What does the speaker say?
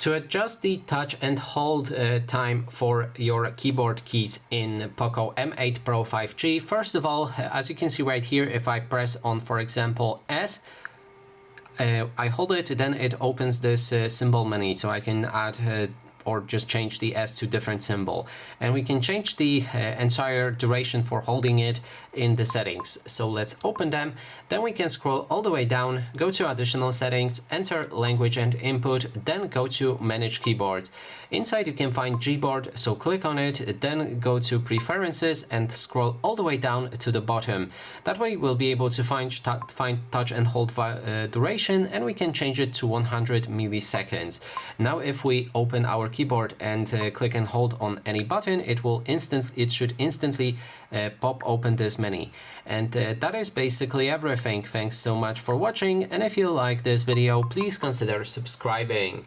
To adjust the touch and hold time for your keyboard keys in POCO M8 Pro 5G, first of all, as you can see right here, if I press on, for example, S, I hold it, then it opens this symbol menu, so I can add or just change the S to different symbol. And we can change the entire duration for holding it in the settings. So let's open them. Then we can scroll all the way down, go to additional settings, enter language and input, then go to manage keyboard. Inside you can find Gboard, so click on it, then go to preferences and scroll all the way down to the bottom. That way we'll be able to find touch and hold duration, and we can change it to 100 milliseconds. Now if we open our keyboard and click and hold on any button, it should instantly pop open this menu. And that is basically everything. Thanks so much for watching, and if you like this video, please consider subscribing.